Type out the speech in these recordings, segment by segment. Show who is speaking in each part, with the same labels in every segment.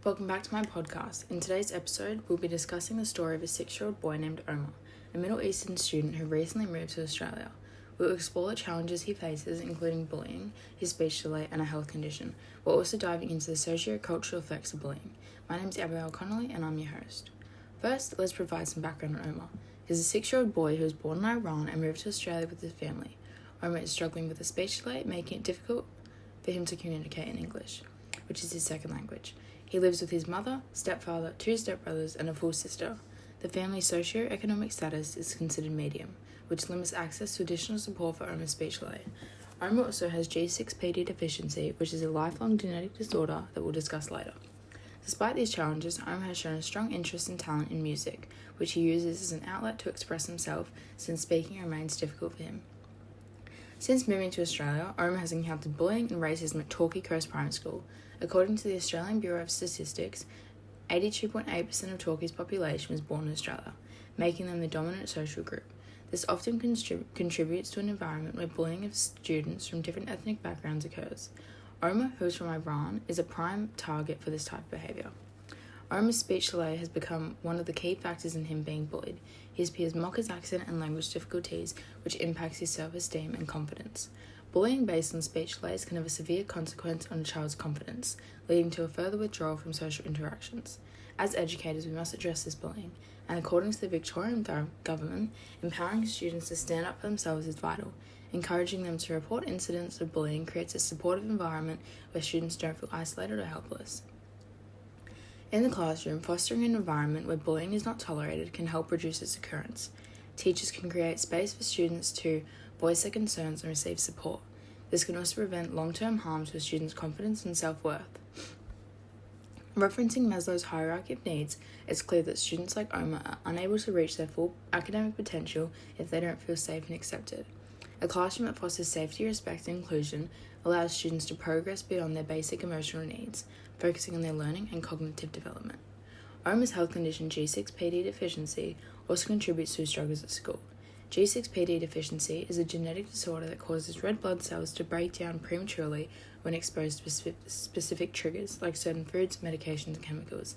Speaker 1: Welcome back to my podcast. In today's episode, we'll be discussing the story of a 6-year-old boy named Omar, a Middle Eastern student who recently moved to Australia. We'll explore the challenges he faces, including bullying, his speech delay, and a health condition. We're also diving into the socio-cultural effects of bullying. My name is Abigail Connolly, and I'm your host. First, let's provide some background on Omar. He's a 6-year-old boy who was born in Iran and moved to Australia with his family. Omar is struggling with a speech delay, making it difficult for him to communicate in English, which is his second language. He lives with his mother, stepfather, 2 stepbrothers, and a full sister. The family's socio-economic status is considered medium, which limits access to additional support for Omar's speech delay. Omar also has G6PD deficiency, which is a lifelong genetic disorder that we'll discuss later. Despite these challenges, Omar has shown a strong interest and talent in music, which he uses as an outlet to express himself since speaking remains difficult for him. Since moving to Australia, Omar has encountered bullying and racism at Torquay Coast Primary School. According to the Australian Bureau of Statistics, 82.8% of Torquay's population was born in Australia, making them the dominant social group. This often contributes to an environment where bullying of students from different ethnic backgrounds occurs. Omar, who is from Iran, is a prime target for this type of behaviour. Omar's speech delay has become one of the key factors in him being bullied. His peers mock his accent and language difficulties, which impacts his self-esteem and confidence. Bullying based on speech delays can have a severe consequence on a child's confidence, leading to a further withdrawal from social interactions. As educators, we must address this bullying, and according to the Victorian government, empowering students to stand up for themselves is vital. Encouraging them to report incidents of bullying creates a supportive environment where students don't feel isolated or helpless. In the classroom, fostering an environment where bullying is not tolerated can help reduce its occurrence. Teachers can create space for students to voice their concerns and receive support. This can also prevent long-term harm to a student's confidence and self-worth. Referencing Maslow's hierarchy of needs, it's clear that students like Omar are unable to reach their full academic potential if they don't feel safe and accepted. A classroom that fosters safety, respect, and inclusion allows students to progress beyond their basic emotional needs, focusing on their learning and cognitive development. Omar's health condition G6PD deficiency also contributes to his struggles at school. G6PD deficiency is a genetic disorder that causes red blood cells to break down prematurely when exposed to specific triggers like certain foods, medications, and chemicals.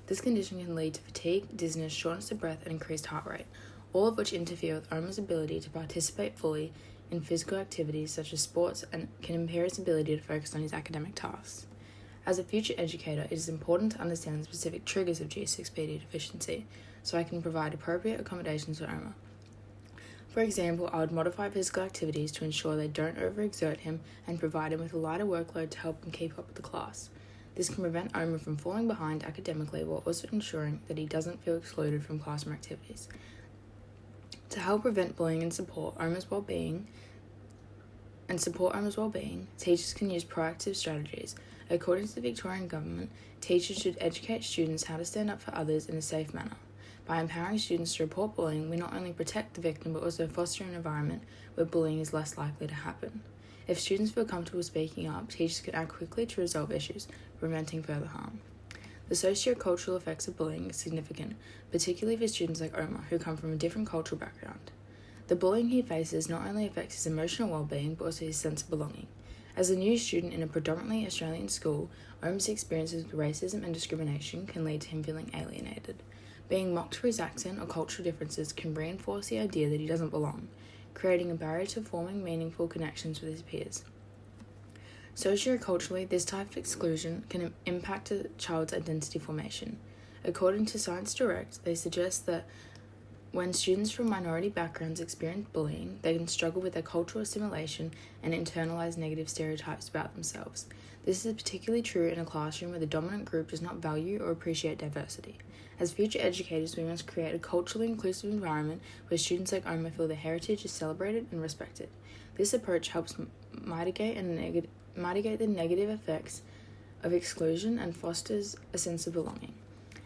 Speaker 1: This condition can lead to fatigue, dizziness, shortness of breath, and increased heart rate, all of which interfere with Omar's ability to participate fully in physical activities such as sports and can impair his ability to focus on his academic tasks. As a future educator, it is important to understand the specific triggers of G6PD deficiency so I can provide appropriate accommodations for Omar. For example, I would modify physical activities to ensure they don't overexert him and provide him with a lighter workload to help him keep up with the class. This can prevent Omar from falling behind academically while also ensuring that he doesn't feel excluded from classroom activities. To help prevent bullying and support Omar's well-being, teachers can use proactive strategies. According to the Victorian government, teachers should educate students how to stand up for others in a safe manner. By empowering students to report bullying, we not only protect the victim but also foster an environment where bullying is less likely to happen. If students feel comfortable speaking up, teachers can act quickly to resolve issues, preventing further harm. The socio-cultural effects of bullying are significant, particularly for students like Omar, who come from a different cultural background. The bullying he faces not only affects his emotional well-being but also his sense of belonging. As a new student in a predominantly Australian school, Omar's experiences with racism and discrimination can lead to him feeling alienated. Being mocked for his accent or cultural differences can reinforce the idea that he doesn't belong, creating a barrier to forming meaningful connections with his peers. Socioculturally, this type of exclusion can impact a child's identity formation. According to Science Direct, they suggest that when students from minority backgrounds experience bullying, they can struggle with their cultural assimilation and internalize negative stereotypes about themselves. This is particularly true in a classroom where the dominant group does not value or appreciate diversity. As future educators, we must create a culturally inclusive environment where students like Omar feel their heritage is celebrated and respected. This approach helps mitigate the negative effects of exclusion and fosters a sense of belonging.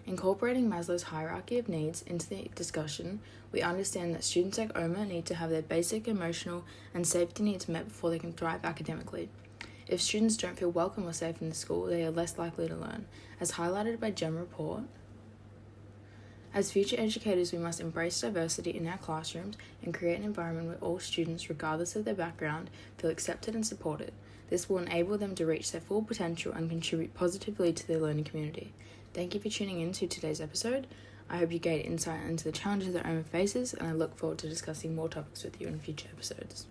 Speaker 1: Incorporating Maslow's hierarchy of needs into the discussion, we understand that students like Omar need to have their basic emotional and safety needs met before they can thrive academically. If students don't feel welcome or safe in the school, they are less likely to learn, as highlighted by GEM report. As future educators, we must embrace diversity in our classrooms and create an environment where all students, regardless of their background, feel accepted and supported. This will enable them to reach their full potential and contribute positively to their learning community. Thank you for tuning in to today's episode. I hope you gained insight into the challenges that OMA faces, and I look forward to discussing more topics with you in future episodes.